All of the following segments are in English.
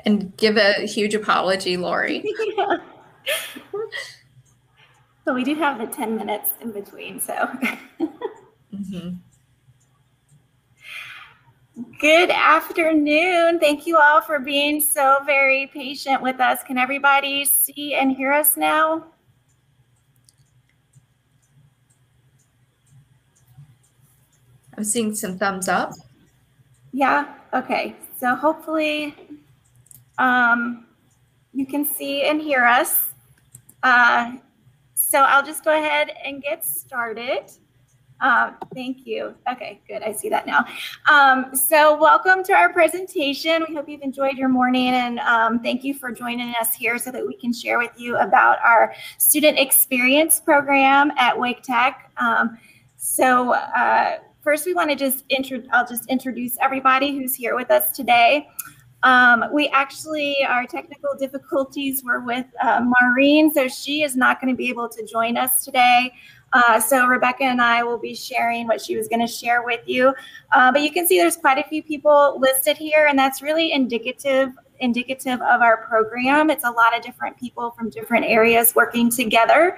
And give a huge apology, Lori. Yeah. But we do have the 10 minutes in between, so. Mm-hmm. Good afternoon. Thank you all for being so very patient with us. Can everybody see and hear us now? I'm seeing some thumbs up. Yeah, okay. So hopefully you can see and hear us. So I'll just go ahead and get started. Thank you. Okay, good. I see that now. So welcome to our presentation. We hope you've enjoyed your morning, and thank you for joining us here so that we can share with you about our student experience program at Wake Tech. First we want to I'll just introduce everybody who's here with us today. Our technical difficulties were with Maureen, so she is not going to be able to join us today. So Rebecca and I will be sharing what she was going to share with you. But you can see there's quite a few people listed here, and that's really indicative of our program. It's a lot of different people from different areas working together.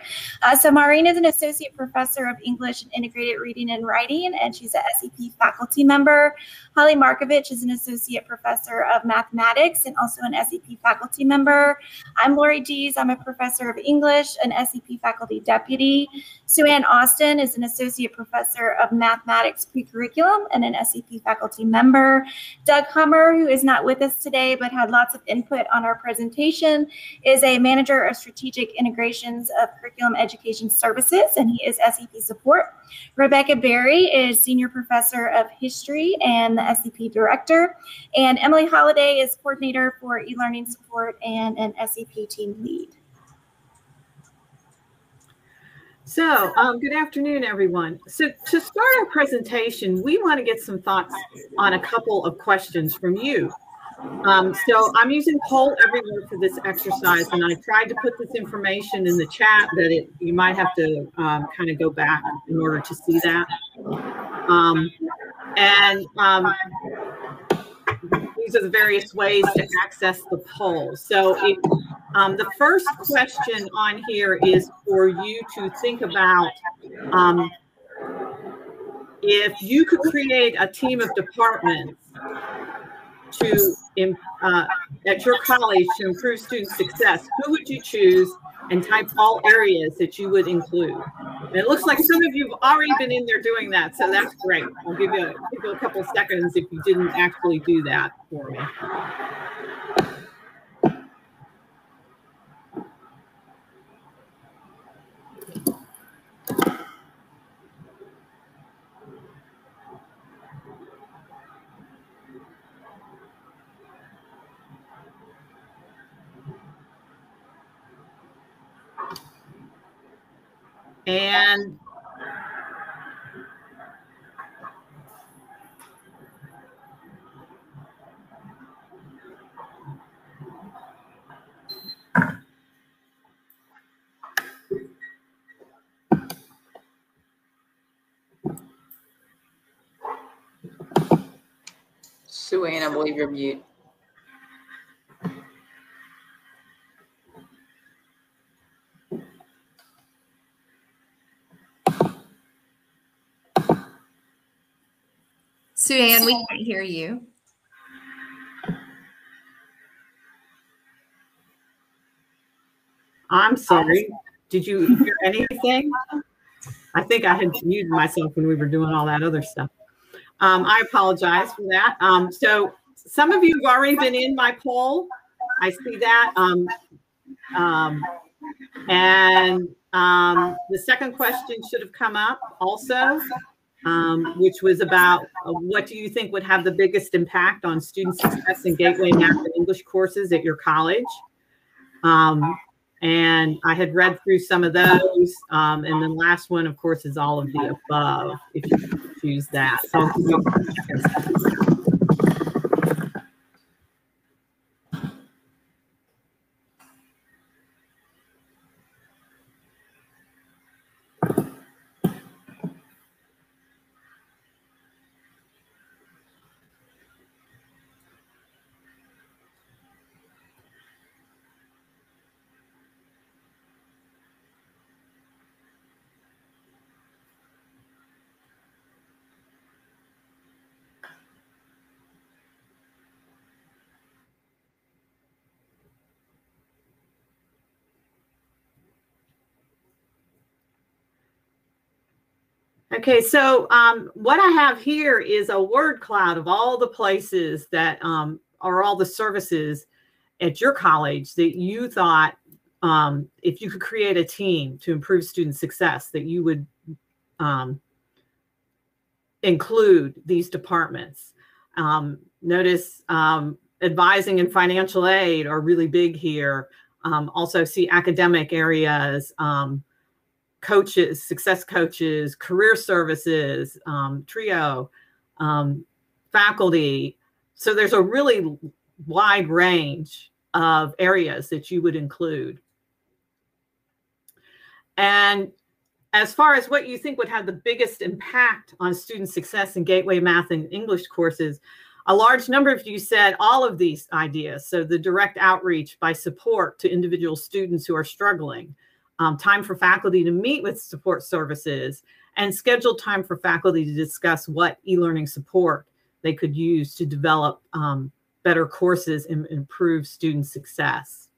So Maureen is an associate professor of English and integrated reading and writing, and she's a SEP faculty member. Holly Markovich is an associate professor of mathematics and also an SEP faculty member. I'm Lori Dees. I'm a professor of English, an SEP faculty deputy. Sue Ann Austin is an associate professor of mathematics pre-curriculum and an SEP faculty member. Doug Hummer, who is not with us today but had lots of input on our presentation, is a manager of strategic integrations of curriculum education services, and he is SEP support. Rebecca Berry is senior professor of history and the SEP director. And Emily Holliday is coordinator for e-learning support and an SEP team lead. So good afternoon, everyone. So to start our presentation, we want to get some thoughts on a couple of questions from you. So I'm using poll everywhere for this exercise, and I tried to put this information in the chat, but you might have to kind of go back in order to see that. These are the various ways to access the poll. So the first question on here is for you to think about if you could create a team of departments at your college to improve student success, who would you choose, and type all areas that you would include? And it looks like some of you have already been in there doing that, so that's great. I'll give you a couple of seconds if you didn't actually do that for me. And Sue Ann, I believe you're mute. Sue Ann, we can't hear you. I'm sorry. Did you hear anything? I think I had muted myself when we were doing all that other stuff. I apologize for that. So some of you have already been in my poll. I see that. The second question should have come up also, which was about what do you think would have the biggest impact on student success in Gateway Math and English courses at your college? And I had read through some of those. And the last one, of course, is all of the above, if you choose that. So I'll give you a few seconds. Okay, so what I have here is a word cloud of all the places that are all the services at your college that you thought if you could create a team to improve student success, that you would include these departments. Notice advising and financial aid are really big here. Also see academic areas, coaches, success coaches, career services, TRIO, faculty. So there's a really wide range of areas that you would include. And as far as what you think would have the biggest impact on student success in Gateway Math and English courses, a large number of you said all of these ideas. So the direct outreach by support to individual students who are struggling, time for faculty to meet with support services, and scheduled time for faculty to discuss what e-learning support they could use to develop better courses and improve student success.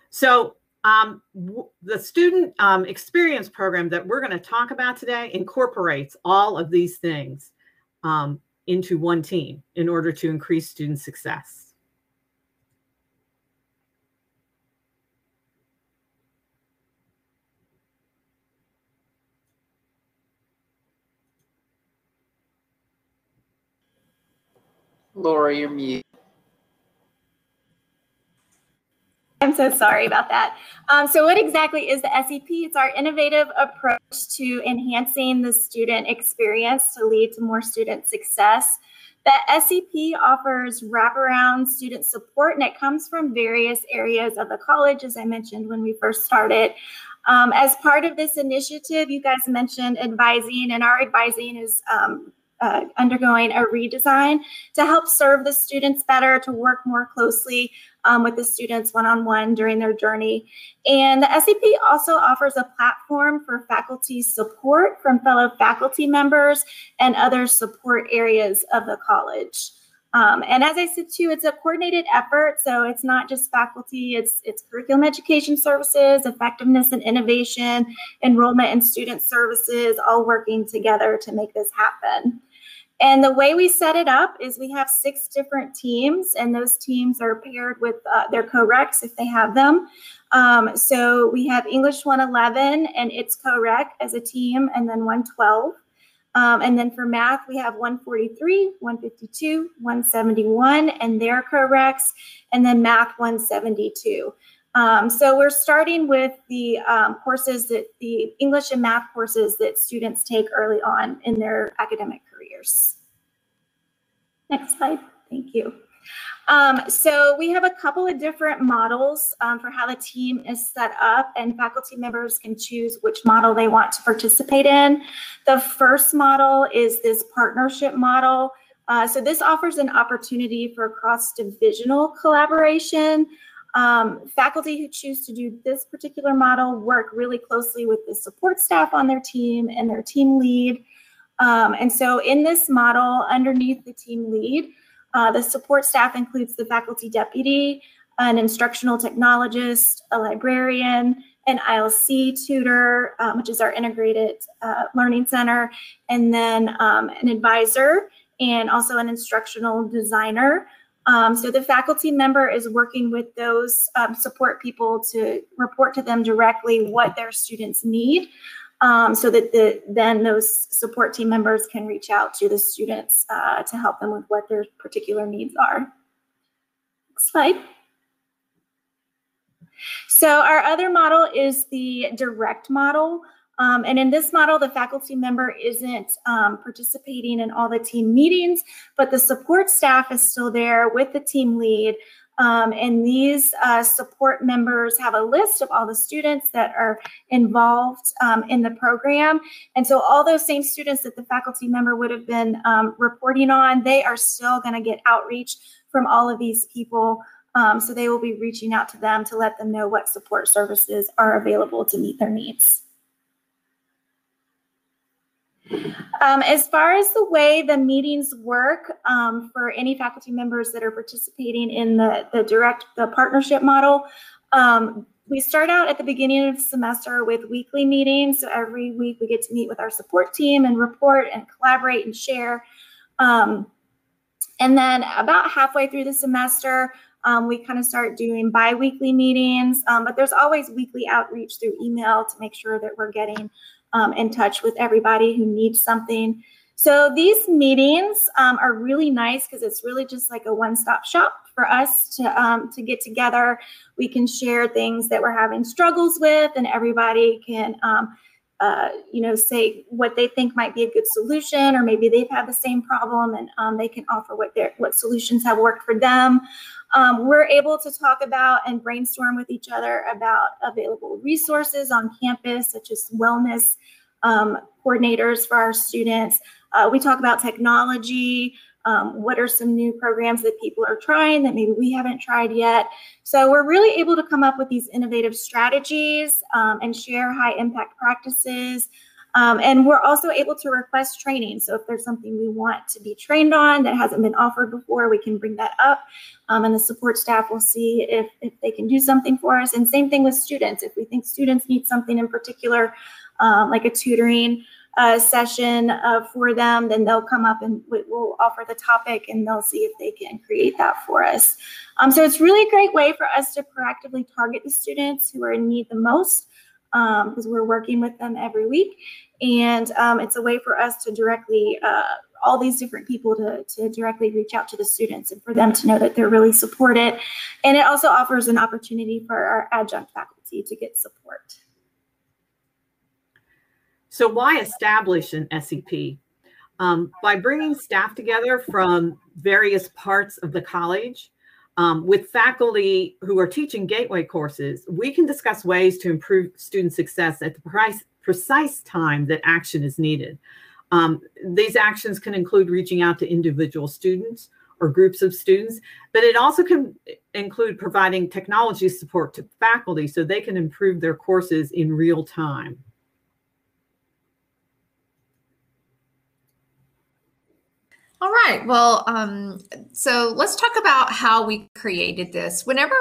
So the student experience program that we're going to talk about today incorporates all of these things into one team in order to increase student success. Laura, you're mute. I'm so sorry about that. So what exactly is the SEP? It's our innovative approach to enhancing the student experience to lead to more student success. The SEP offers wraparound student support, and it comes from various areas of the college, as I mentioned when we first started. As part of this initiative, you guys mentioned advising, and our advising is undergoing a redesign to help serve the students better, to work more closely with the students one-on-one during their journey. And the SEP also offers a platform for faculty support from fellow faculty members and other support areas of the college. And as I said too, it's a coordinated effort. So it's not just faculty, it's curriculum education services, effectiveness and innovation, enrollment and student services, all working together to make this happen. And the way we set it up is we have 6 different teams, and those teams are paired with their co-recs if they have them. So we have English 111 and its co-rec as a team, and then 112. And then for math, we have 143, 152, 171, and their co-recs, and then math 172. So we're starting with the courses that the English and math courses that students take early on in their academic careers. Next slide, thank you. So we have a couple of different models for how the team is set up, and faculty members can choose which model they want to participate in. The first model is this partnership model. So this offers an opportunity for cross-divisional collaboration. Faculty who choose to do this particular model work really closely with the support staff on their team and their team lead. And so in this model, underneath the team lead, the support staff includes the faculty deputy, an instructional technologist, a librarian, an ILC tutor, which is our integrated learning center, and then an advisor, and also an instructional designer. So the faculty member is working with those support people to report to them directly what their students need, so that then those support team members can reach out to the students to help them with what their particular needs are. Next slide. So our other model is the direct model. And in this model, the faculty member isn't participating in all the team meetings, but the support staff is still there with the team lead. And these support members have a list of all the students that are involved in the program. And so all those same students that the faculty member would have been reporting on, they are still going to get outreach from all of these people. So they will be reaching out to them to let them know what support services are available to meet their needs. As far as the way the meetings work for any faculty members that are participating in the partnership model, We start out at the beginning of the semester with weekly meetings. So every week we get to meet with our support team and report and collaborate and share. And then about halfway through the semester, we kind of start doing bi-weekly meetings, but there's always weekly outreach through email to make sure that we're getting in touch with everybody who needs something. So these meetings are really nice because it's really just like a one-stop shop for us to get together. We can share things that we're having struggles with, and everybody can say what they think might be a good solution, or maybe they've had the same problem, and they can offer what solutions have worked for them. We're able to talk about and brainstorm with each other about available resources on campus, such as wellness coordinators for our students. We talk about technology. What are some new programs that people are trying that maybe we haven't tried yet? So we're really able to come up with these innovative strategies and share high impact practices. And we're also able to request training. So if there's something we want to be trained on that hasn't been offered before, we can bring that up. And the support staff will see if they can do something for us. And same thing with students. If we think students need something in particular, like a tutoring session for them, then they'll come up and we'll offer the topic, and they'll see if they can create that for us. So it's really a great way for us to proactively target the students who are in need the most, because we're working with them every week. And it's a way for us to directly, all these different people to directly reach out to the students and for them to know that they're really supported. And it also offers an opportunity for our adjunct faculty to get support. So why establish an SEP? By bringing staff together from various parts of the college with faculty who are teaching gateway courses, we can discuss ways to improve student success at the precise time that action is needed. These actions can include reaching out to individual students or groups of students, but it also can include providing technology support to faculty so they can improve their courses in real time. All right. Well, so let's talk about how we created this. Whenever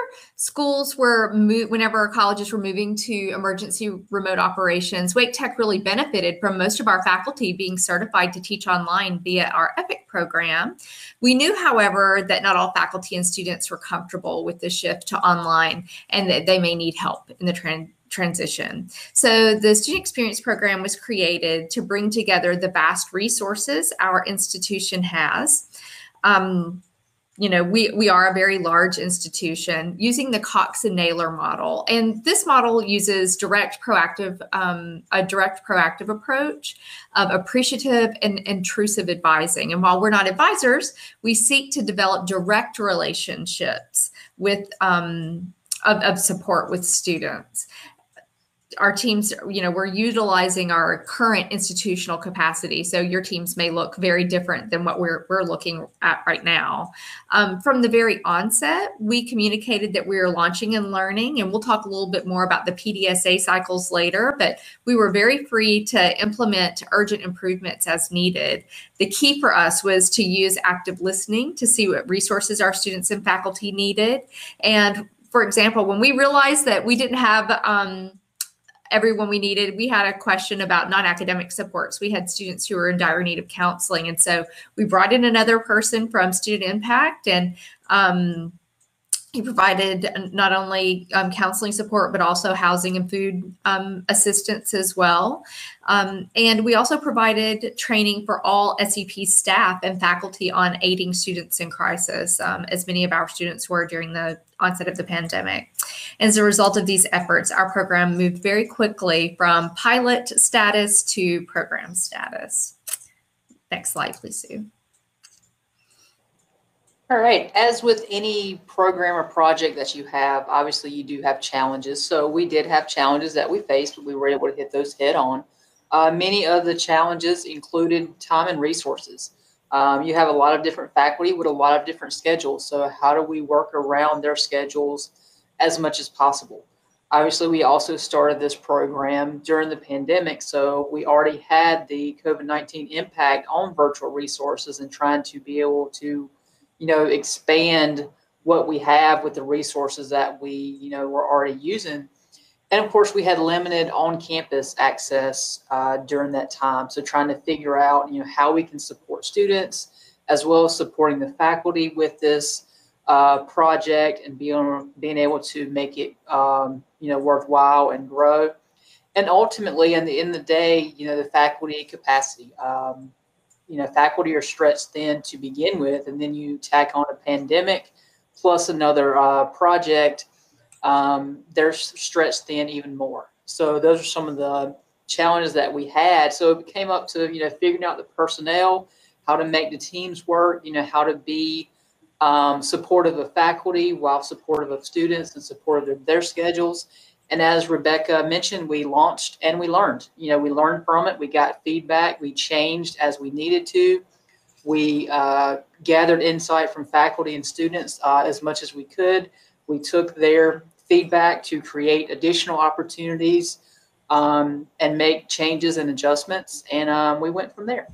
colleges were moving to emergency remote operations, Wake Tech really benefited from most of our faculty being certified to teach online via our EPIC program. We knew, however, that not all faculty and students were comfortable with the shift to online, and that they may need help in the transition. So the Student Experience Program was created to bring together the vast resources our institution has. We are a very large institution using the Cox and Naylor model. And this model uses a direct proactive approach of appreciative and intrusive advising. And while we're not advisors, we seek to develop direct relationships with of support with students. Our teams, we're utilizing our current institutional capacity. So your teams may look very different than what we're looking at right now. From the very onset, we communicated that we were launching and learning, and we'll talk a little bit more about the PDSA cycles later, but we were very free to implement urgent improvements as needed. The key for us was to use active listening to see what resources our students and faculty needed. And for example, when we realized that we didn't have everyone we needed, we had a question about non-academic supports. We had students who were in dire need of counseling. And so we brought in another person from Student Impact, and he provided not only counseling support, but also housing and food assistance as well. And we also provided training for all SEP staff and faculty on aiding students in crisis, as many of our students were during the onset of the pandemic. As a result of these efforts, our program moved very quickly from pilot status to program status. Next slide, please, Sue. All right. As with any program or project that you have, obviously you do have challenges. So we did have challenges that we faced, but we were able to hit those head on. Many of the challenges included time and resources. You have a lot of different faculty with a lot of different schedules. So how do we work around their schedules as much as possible? Obviously, we also started this program during the pandemic. So we already had the COVID-19 impact on virtual resources and trying to be able to expand what we have with the resources that we, were already using. And of course, we had limited on-campus access during that time. So trying to figure out, how we can support students, as well as supporting the faculty with this project and being able to make it, worthwhile and grow. And ultimately, in the end of the day, the faculty capacity. Faculty are stretched thin to begin with, and then you tack on a pandemic plus another project. They're stretched thin even more. So those are some of the challenges that we had. So it came up to, figuring out the personnel, how to make the teams work, how to be supportive of faculty while supportive of students and supportive of their schedules. And as Rebecca mentioned, we launched and we learned. We learned from it. We got feedback. We changed as we needed to. We gathered insight from faculty and students as much as we could. We took their feedback to create additional opportunities and make changes and adjustments. And we went from there.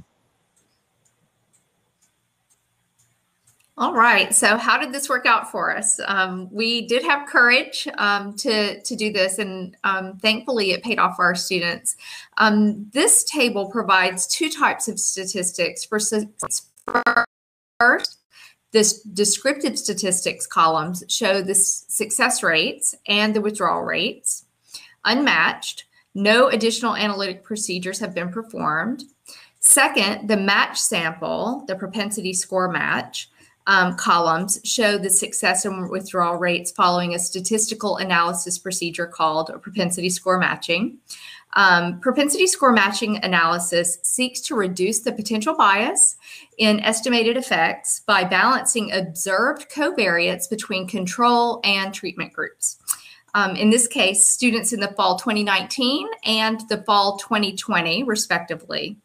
All right. So how did this work out for us? We did have courage to do this, and thankfully it paid off for our students. This table provides two types of statistics. First, this descriptive statistics columns show the success rates and the withdrawal rates. Unmatched, no additional analytic procedures have been performed. Second, the match sample, the propensity score match, columns show the success and withdrawal rates following a statistical analysis procedure called a propensity score matching. Propensity score matching analysis seeks to reduce the potential bias in estimated effects by balancing observed covariates between control and treatment groups. In this case, students in the fall 2019 and the fall 2020, respectively.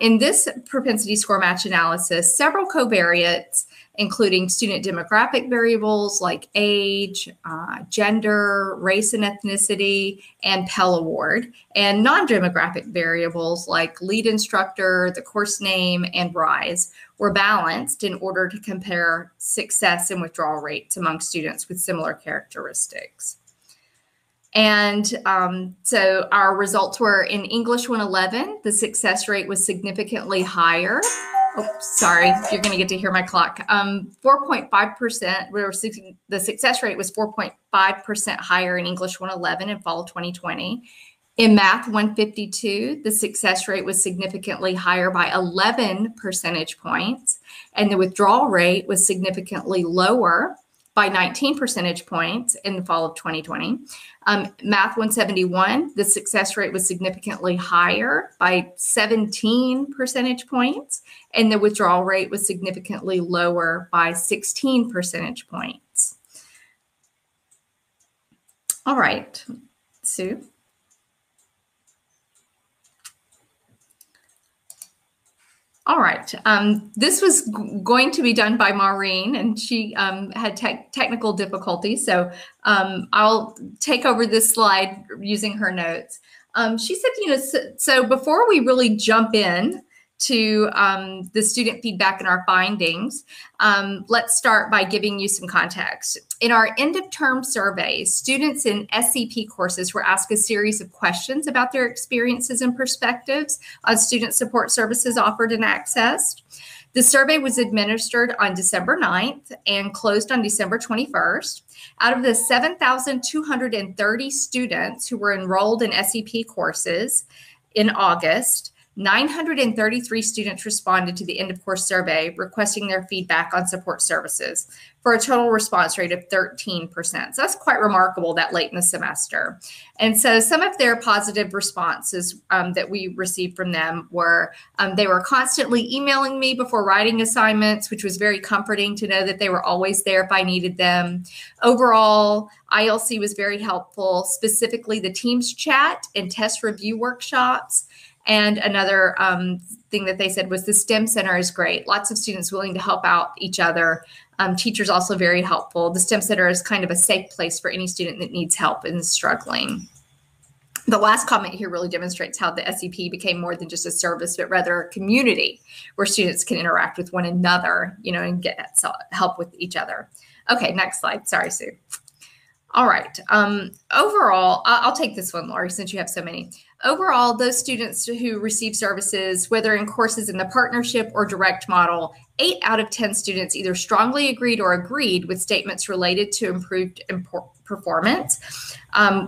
In this propensity score match analysis, several covariates, including student demographic variables like age, gender, race and ethnicity, and Pell Award, and non-demographic variables like lead instructor, the course name, and RISE, were balanced in order to compare success and withdrawal rates among students with similar characteristics. And so our results were in English 111, the success rate was significantly higher. Oh, sorry, you're going to get to hear my clock. 4.5%, the success rate was 4.5% higher in English 111 in fall 2020. In Math 152, the success rate was significantly higher by 11 percentage points, and the withdrawal rate was significantly lower by 19 percentage points in the fall of 2020. Math 171, the success rate was significantly higher by 17 percentage points, and the withdrawal rate was significantly lower by 16 percentage points. All right, Sue. All right, this was going to be done by Maureen, and she had technical difficulties, so I'll take over this slide using her notes. She said, so before we really jump in to the student feedback and our findings, let's start by giving you some context. In our end-of-term survey, students in SCP courses were asked a series of questions about their experiences and perspectives on student support services offered and accessed. The survey was administered on December 9th and closed on December 21st. Out of the 7,230 students who were enrolled in SCP courses in August, 933 students responded to the end of course survey requesting their feedback on support services for a total response rate of 13%. So that's quite remarkable that late in the semester. And so some of their positive responses that we received from them were they were constantly emailing me before writing assignments, which was very comforting to know that they were always there if I needed them. Overall, ILC was very helpful, specifically the Teams chat and test review workshops. And another thing that they said was the STEM Center is great. Lots of students willing to help out each other. Teachers also very helpful. The STEM Center is kind of a safe place for any student that needs help and is struggling. The last comment here really demonstrates how the SCP became more than just a service, but rather a community where students can interact with one another, and get help with each other. Okay, next slide. Sorry, Sue. All right. Overall, I'll take this one, Laurie, since you have so many. Overall, those students who receive services, whether in courses in the partnership or direct model, 8 out of 10 students either strongly agreed or agreed with statements related to improved performance.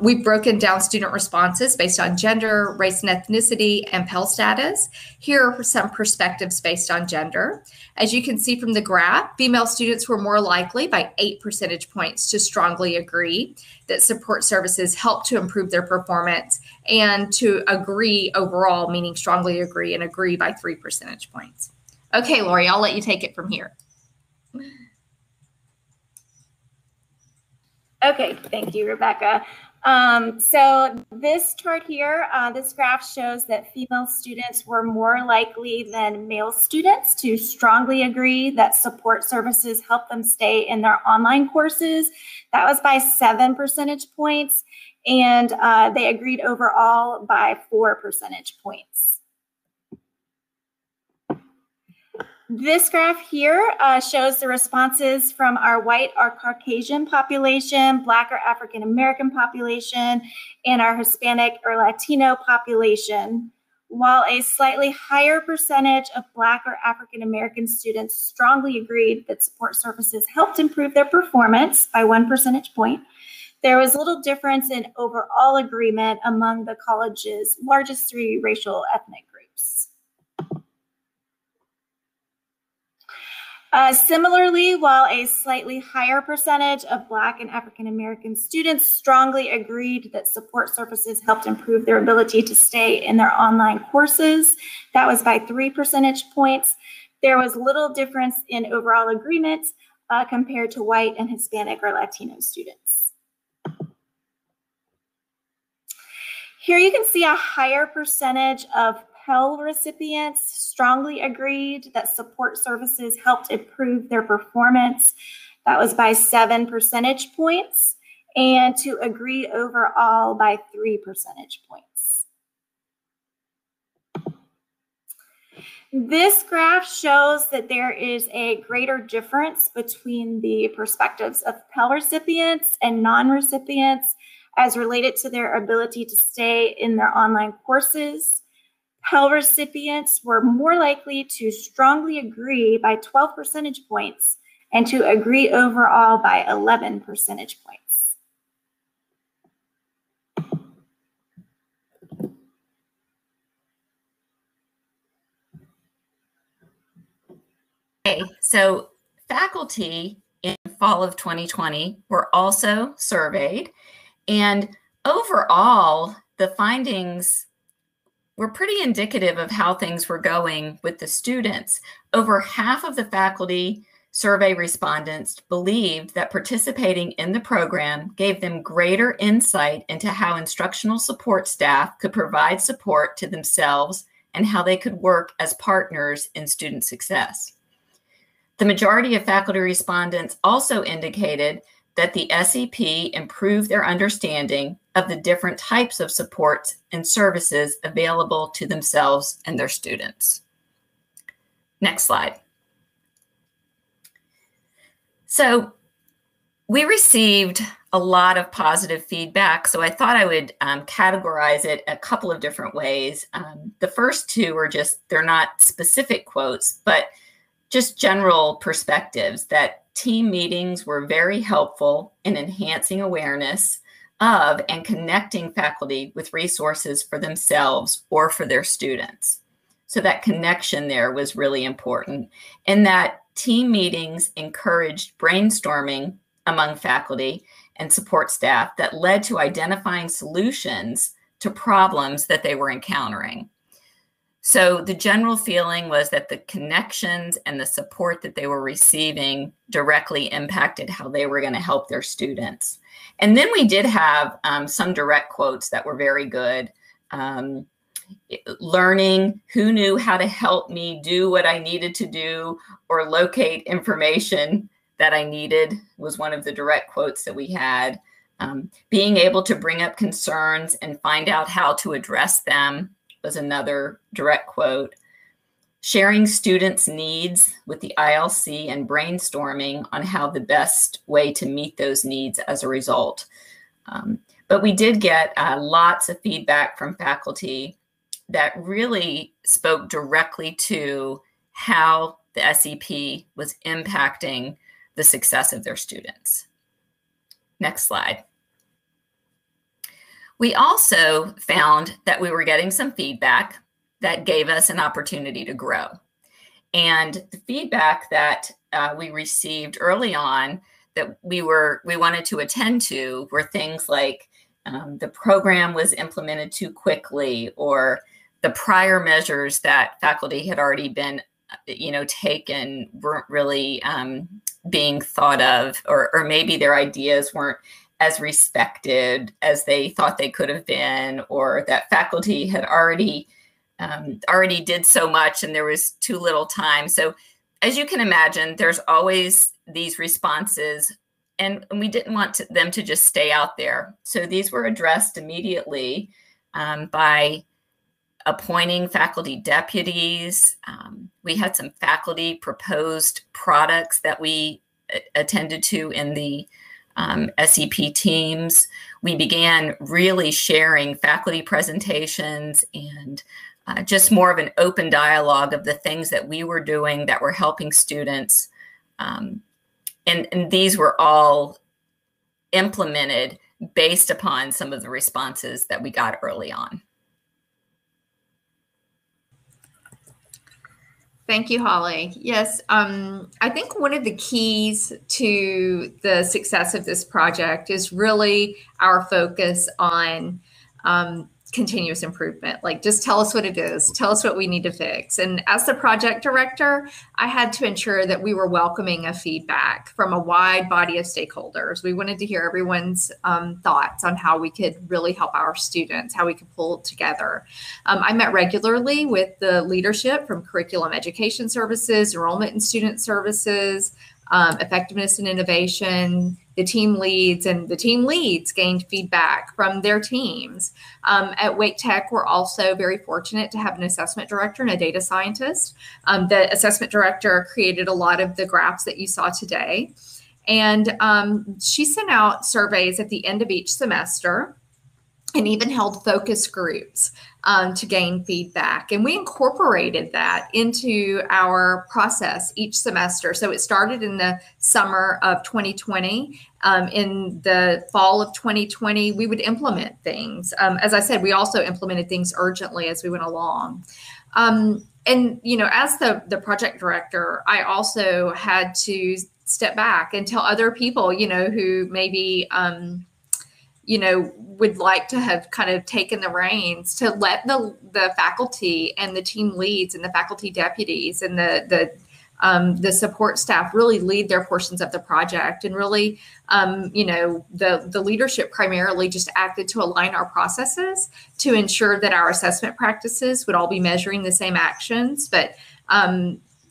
We've broken down student responses based on gender, race and ethnicity, and Pell status. Here are some perspectives based on gender. As you can see from the graph, female students were more likely by 8 percentage points to strongly agree that support services help to improve their performance, and to agree overall, meaning strongly agree, and agree by 3 percentage points. Okay, Laurie, I'll let you take it from here. Okay, thank you, Rebecca. So this chart here, this graph shows that female students were more likely than male students to strongly agree that support services help them stay in their online courses. That was by 7 percentage points, and they agreed overall by 4 percentage points. This graph here shows the responses from our white or Caucasian population, Black or African American population, and our Hispanic or Latino population. While a slightly higher percentage of Black or African American students strongly agreed that support services helped improve their performance by 1 percentage point, there was little difference in overall agreement among the college's largest 3 racial ethnic groups. Similarly, while a slightly higher percentage of Black and African American students strongly agreed that support services helped improve their ability to stay in their online courses, that was by 3 percentage points, there was little difference in overall agreement compared to white and Hispanic or Latino students. Here you can see a higher percentage of Pell recipients strongly agreed that support services helped improve their performance. That was by 7 percentage points, and to agree overall by 3 percentage points. This graph shows that there is a greater difference between the perspectives of Pell recipients and non-recipients as related to their ability to stay in their online courses. Pell recipients were more likely to strongly agree by 12 percentage points and to agree overall by 11 percentage points. Okay, so faculty in fall of 2020 were also surveyed, and overall, the findings were pretty indicative of how things were going with the students. Over half of the faculty survey respondents believed that participating in the program gave them greater insight into how instructional support staff could provide support to themselves and how they could work as partners in student success. The majority of faculty respondents also indicated that the SEP improved their understanding of the different types of supports and services available to themselves and their students. Next slide. So we received a lot of positive feedback, so I thought I would categorize it a couple of different ways. The first 2 are just, they're not specific quotes, but just general perspectives that team meetings were very helpful in enhancing awareness of and connecting faculty with resources for themselves or for their students. So that connection there was really important, and that team meetings encouraged brainstorming among faculty and support staff that led to identifying solutions to problems that they were encountering. So the general feeling was that the connections and the support that they were receiving directly impacted how they were going to help their students. And then we did have some direct quotes that were very good. Learning who knew how to help me do what I needed to do or locate information that I needed was one of the direct quotes that we had. Being able to bring up concerns and find out how to address them was another direct quote. sharing students' needs with the ILC and brainstorming on how the best way to meet those needs as a result. But we did get lots of feedback from faculty that really spoke directly to how the SEP was impacting the success of their students. Next slide. We also found that we were getting some feedback that gave us an opportunity to grow. And the feedback that we received early on that we wanted to attend to were things like the program was implemented too quickly, or the prior measures that faculty had already been, taken weren't really being thought of, or maybe their ideas weren't as respected as they thought they could have been, or that faculty had already did so much and there was too little time. So as you can imagine, there's always these responses, and we didn't want them to just stay out there. So these were addressed immediately by appointing faculty deputies. We had some faculty proposed products that we attended to in the SEP teams. We began really sharing faculty presentations and just more of an open dialogue of the things that we were doing that were helping students. And these were all implemented based upon some of the responses that we got early on. Thank you, Holly. Yes, I think one of the keys to the success of this project is really our focus on continuous improvement. Like, just tell us what it is, tell us what we need to fix. And as the project director, I had to ensure that we were welcoming a feedback from a wide body of stakeholders. We wanted to hear everyone's thoughts on how we could really help our students, how we could pull it together. I met regularly with the leadership from Curriculum Education Services, Enrollment and Student Services, Effectiveness and Innovation, the team leads, and the team leads gained feedback from their teams. At Wake Tech, we're also very fortunate to have an assessment director and a data scientist. The assessment director created a lot of the graphs that you saw today. And she sent out surveys at the end of each semester and even held focus groups to gain feedback. And we incorporated that into our process each semester. So it started in the summer of 2020. In the fall of 2020, we would implement things. As I said, we also implemented things urgently as we went along. And, as the project director, I also had to step back and tell other people, who maybe, would like to have kind of taken the reins to let the faculty and the team leads and the faculty deputies and the support staff really lead their portions of the project. And really, the leadership primarily just acted to align our processes to ensure that our assessment practices would all be measuring the same actions. But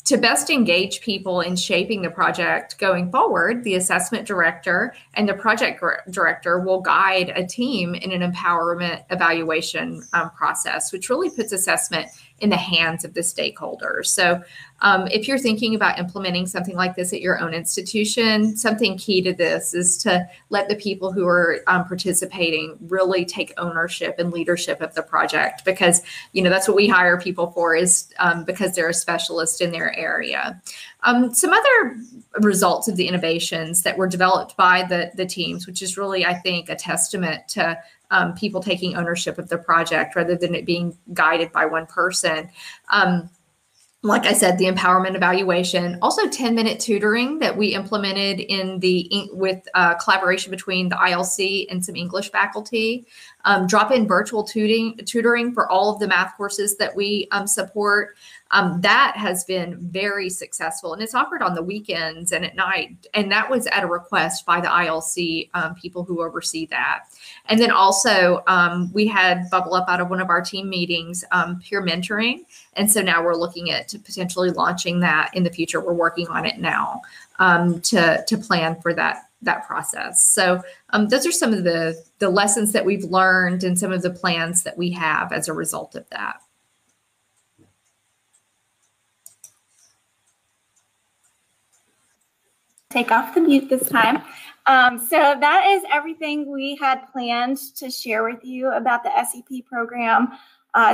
to best engage people in shaping the project going forward, the assessment director and the project director will guide a team in an empowerment evaluation process, which really puts assessment in the hands of the stakeholders. So if you're thinking about implementing something like this at your own institution, something key to this is to let the people who are participating really take ownership and leadership of the project, because that's what we hire people for, is because they're a specialist in their area. Some other results of the innovations that were developed by the teams, which is really, I think, a testament to people taking ownership of the project rather than it being guided by one person. Like I said, the empowerment evaluation, also 10-minute tutoring that we implemented with collaboration between the ILC and some English faculty. Drop-in virtual tutoring for all of the math courses that we support. That has been very successful, and it's offered on the weekends and at night. And that was at a request by the ILC people who oversee that. And then also we had bubble up out of one of our team meetings, peer mentoring. And so now we're looking at potentially launching that in the future. We're working on it now to plan for that process. So those are some of the lessons that we've learned and some of the plans that we have as a result of that. take off the mute this time. So that is everything we had planned to share with you about the SEP program.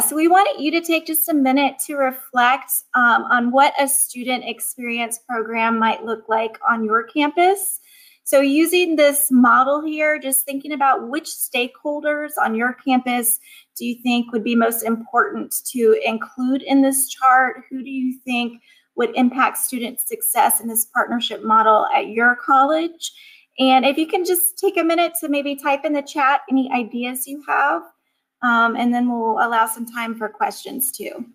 So we wanted you to take just a minute to reflect on what a student experience program might look like on your campus. So using this model here, just thinking about which stakeholders on your campus do you think would be most important to include in this chart? Who do you think would impact student success in this partnership model at your college? And if you can just take a minute to maybe type in the chat any ideas you have, and then we'll allow some time for questions too.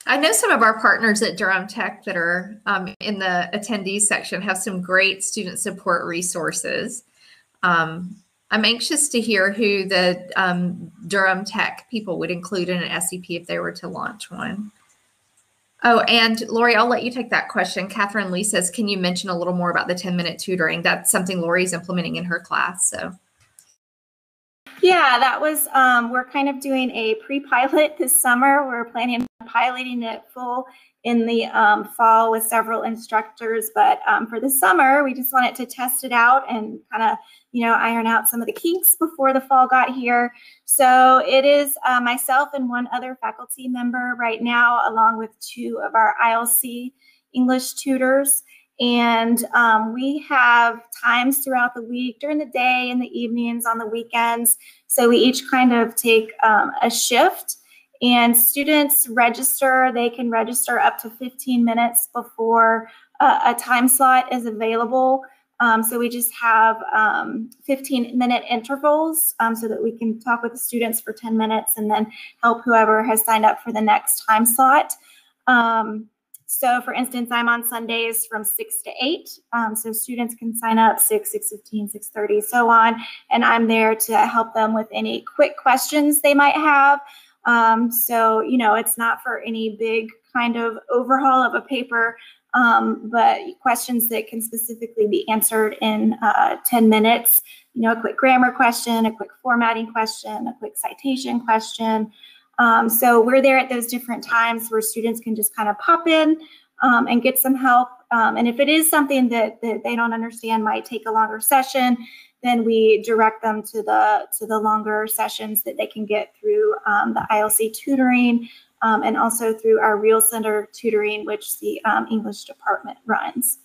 I know some of our partners at Durham Tech that are in the attendees section have some great student support resources. I'm anxious to hear who the Durham Tech people would include in an SEP if they were to launch one. Oh, and Lori, I'll let you take that question. Catherine Lee says, can you mention a little more about the 10-minute tutoring? That's something Lori's implementing in her class. So. Yeah, that was, we're kind of doing a pre-pilot this summer. We're planning on piloting it full in the fall with several instructors. But for the summer, we just wanted to test it out and kind of, iron out some of the kinks before the fall got here. So it is myself and one other faculty member right now, along with 2 of our ILC English tutors. And we have times throughout the week, during the day, in the evenings, on the weekends. So we each kind of take a shift, and students register. They can register up to 15 minutes before a time slot is available. So we just have 15-minute intervals so that we can talk with the students for 10 minutes and then help whoever has signed up for the next time slot. So for instance, I'm on Sundays from 6 to 8. So students can sign up 6, 6:15, 6:30, so on. And I'm there to help them with any quick questions they might have. So, it's not for any big kind of overhaul of a paper, but questions that can specifically be answered in 10 minutes. A quick grammar question, a quick formatting question, a quick citation question. So we're there at those different times where students can just kind of pop in and get some help. And if it is something that they don't understand, might take a longer session, then we direct them to the longer sessions that they can get through the ILC tutoring and also through our Real Center tutoring, which the English department runs.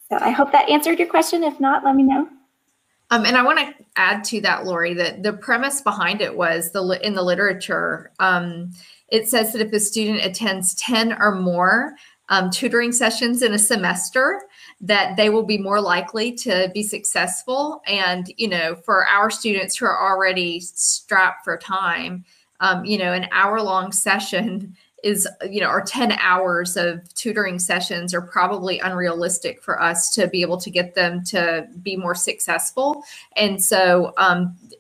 So I hope that answered your question. If not, let me know. And I want to add to that, Lori, that the premise behind it was in the literature, it says that if a student attends 10 or more tutoring sessions in a semester, that they will be more likely to be successful. And, for our students who are already strapped for time, an hour-long session is, or 10 hours of tutoring sessions are probably unrealistic for us to be able to get them to be more successful. And so,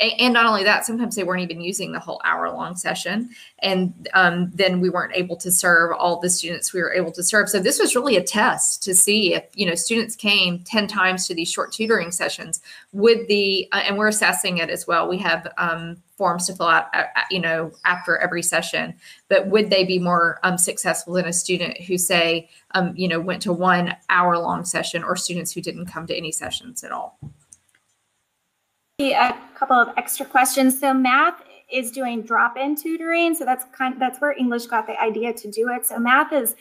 and not only that, sometimes they weren't even using the whole hour-long session. And then we weren't able to serve all the students we were able to serve. So this was really a test to see if, students came 10 times to these short tutoring sessions with and we're assessing it as well. We have forms to fill out, after every session, but would they be more successful than a student who say, went to 1 hour-long session, or students who didn't come to any sessions at all? A couple of extra questions. So math is doing drop-in tutoring. So that's where English got the idea to do it. So math is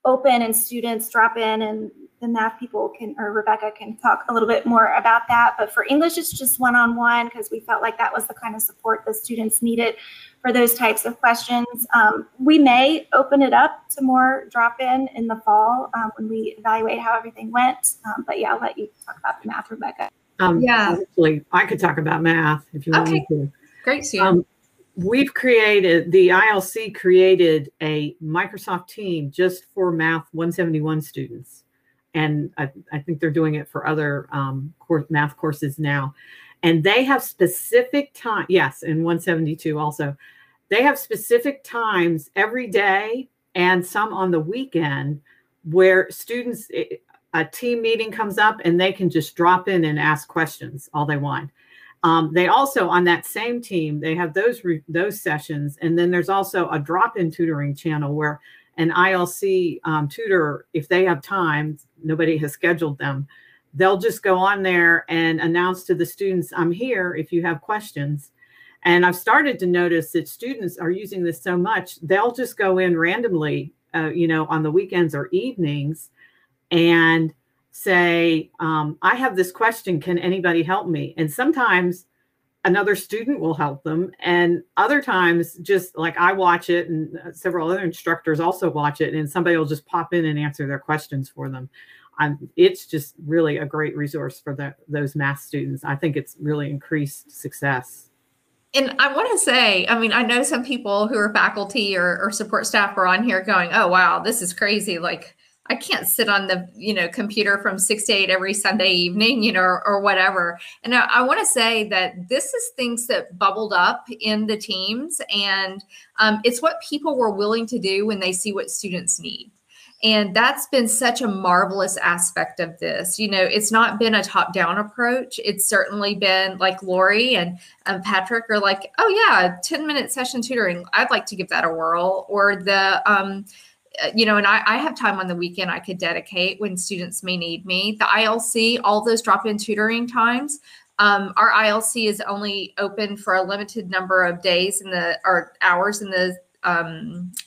open and students drop in, and the math people or Rebecca can talk a little bit more about that. But for English, it's just one-on-one because we felt like that was the kind of support the students needed for those types of questions. We may open it up to more drop-in in the fall when we evaluate how everything went. But yeah, I'll let you talk about the math, Rebecca. Actually, I could talk about math if you want me to. Great, Sue. The ILC created a Microsoft team just for Math 171 students. and I think they're doing it for other math courses now. And they have specific time. Yes, and 172 also. They have specific times every day and some on the weekend where students, a team meeting comes up and they can just drop in and ask questions all they want. They also, on that same team, they have those sessions. And then there's also a drop-in tutoring channel where an ILC tutor, if they have time, nobody has scheduled them, they'll just go on there and announce to the students, I'm here if you have questions. And I've started to notice that students are using this so much, they'll just go in randomly, on the weekends or evenings and say, I have this question, can anybody help me? And sometimes another student will help them. And other times, just like I watch it and several other instructors also watch it, and somebody will just pop in and answer their questions for them. It's just really a great resource for those math students. I think it's really increased success. And I want to say, I mean, I know some people who are faculty or support staff are on here going, oh, wow, this is crazy. Like, I can't sit on the, computer from 6 to 8 every Sunday evening, or whatever. And I want to say that this is things that bubbled up in the teams, and it's what people were willing to do when they see what students need. And that's been such a marvelous aspect of this. It's not been a top-down approach. It's certainly been like Lori and Patrick are like, oh yeah, 10-minute session tutoring. I'd like to give that a whirl. Or the, and I have time on the weekend I could dedicate when students may need me. The ILC, all those drop-in tutoring times, our ILC is only open for a limited number of days or hours in the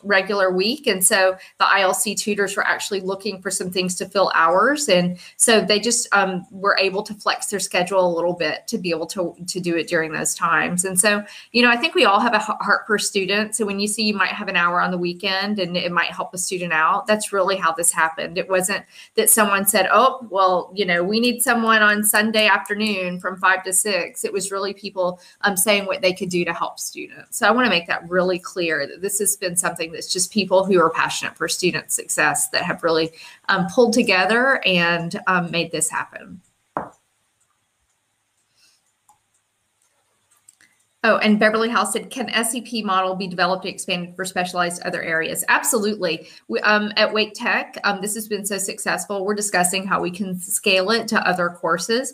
regular week. And so the ILC tutors were actually looking for some things to fill hours. And so they just were able to flex their schedule a little bit to be able to do it during those times. And so, I think we all have a heart for students. So when you see you might have an hour on the weekend and it might help a student out, that's really how this happened. It wasn't that someone said, oh, well, we need someone on Sunday afternoon from 5 to 6. It was really people saying what they could do to help students. So I want to make that really clear that this has been something that's just people who are passionate for student success that have really pulled together and made this happen. Oh, and Beverly House said, can SEP model be developed and expanded for specialized other areas? Absolutely. At Wake Tech, this has been so successful. We're discussing how we can scale it to other courses.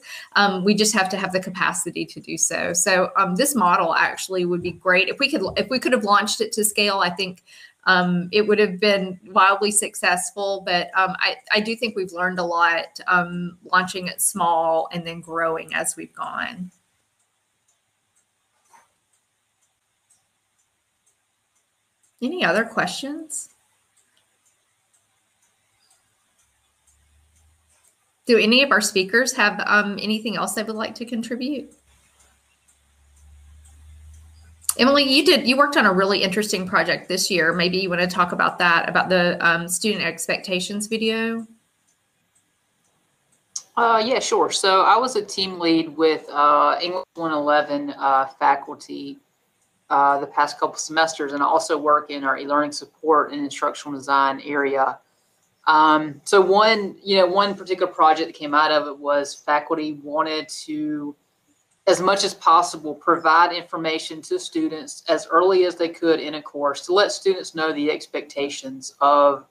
We just have to have the capacity to do so. So this model actually would be great. If we could have launched it to scale, I think it would have been wildly successful. But I do think we've learned a lot launching it small and then growing as we've gone. Any other questions? Do any of our speakers have anything else they would like to contribute? Emily, you worked on a really interesting project this year. Maybe you want to talk about that, about the student expectations video? Yeah, sure. So I was a team lead with English 111 faculty the past couple semesters, and I also work in our e-learning support and instructional design area. So one particular project that came out of it was faculty wanted to, as much as possible, provide information to students as early as they could in a course to let students know the expectations of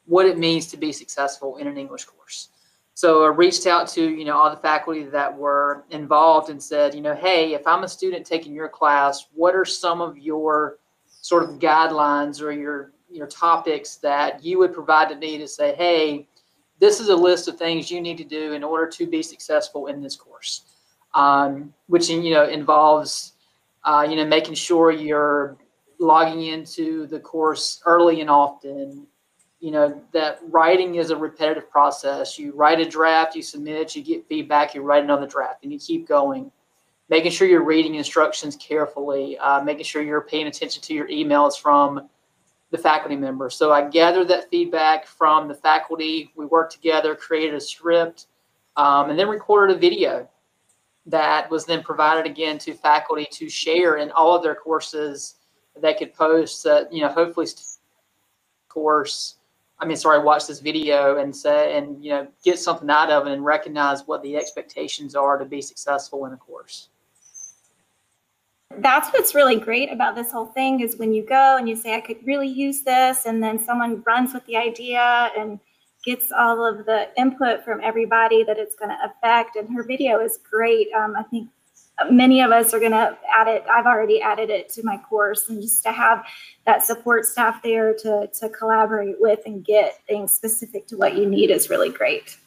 what it means to be successful in an English course. So I reached out to, all the faculty that were involved and said, hey, if I'm a student taking your class, what are some of your sort of guidelines or your topics that you would provide to me to say, hey, this is a list of things you need to do in order to be successful in this course, which, involves, making sure you're logging into the course early and often. That writing is a repetitive process. You write a draft, you submit it, you get feedback, you write another draft, and you keep going. Making sure you're reading instructions carefully, making sure you're paying attention to your emails from the faculty members. So I gathered that feedback from the faculty. We worked together, created a script, and then recorded a video that was then provided again to faculty to share in all of their courses. They could post that, hopefully course watch this video and say, and get something out of it and recognize what the expectations are to be successful in a course. That's what's really great about this whole thing is when you go and you say, I could really use this, and then someone runs with the idea and gets all of the input from everybody that it's going to affect. And her video is great. I think many of us are going to add it. I've already added it to my course, and just to have that support staff there to collaborate with and get things specific to what you need is really great.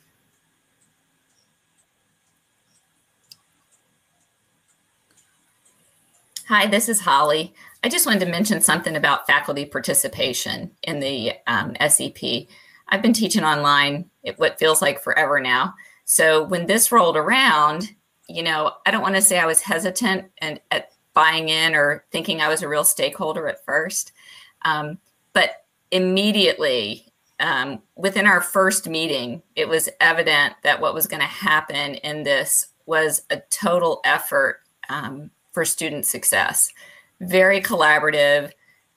Hi, this is Holly. I just wanted to mention something about faculty participation in the SEP. I've been teaching online what feels like forever now. So when this rolled around, I don't want to say I was hesitant at buying in or thinking I was a real stakeholder at first. But immediately, within our first meeting, it was evident that what was going to happen in this was a total effort for student success. Very collaborative.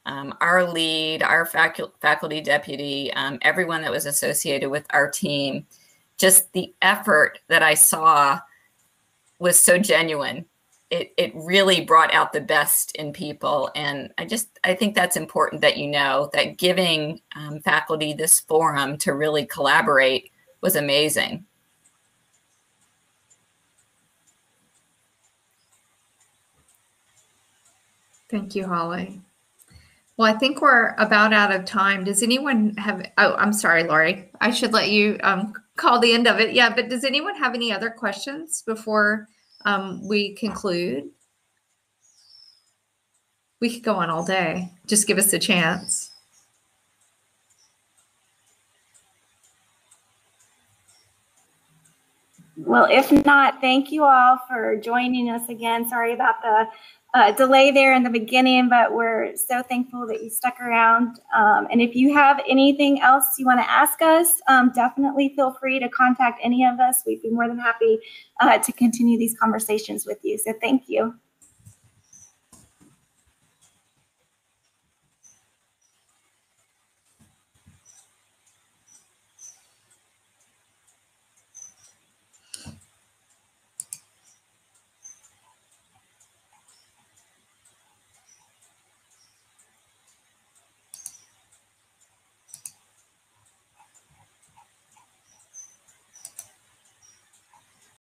Our lead, our faculty deputy, everyone that was associated with our team, just the effort that I saw was so genuine. It really brought out the best in people. And I think that's important that that giving faculty this forum to really collaborate was amazing. Thank you, Holly. Well, I think we're about out of time. Does anyone have, I'm sorry, Lori, I should let you call the end of it. Yeah, but does anyone have any other questions before we conclude? We could go on all day. Just give us a chance. Well, if not, thank you all for joining us again. Sorry about the delay there in the beginning, but we're so thankful that you stuck around. And if you have anything else you want to ask us, definitely feel free to contact any of us. We'd be more than happy to continue these conversations with you. So thank you.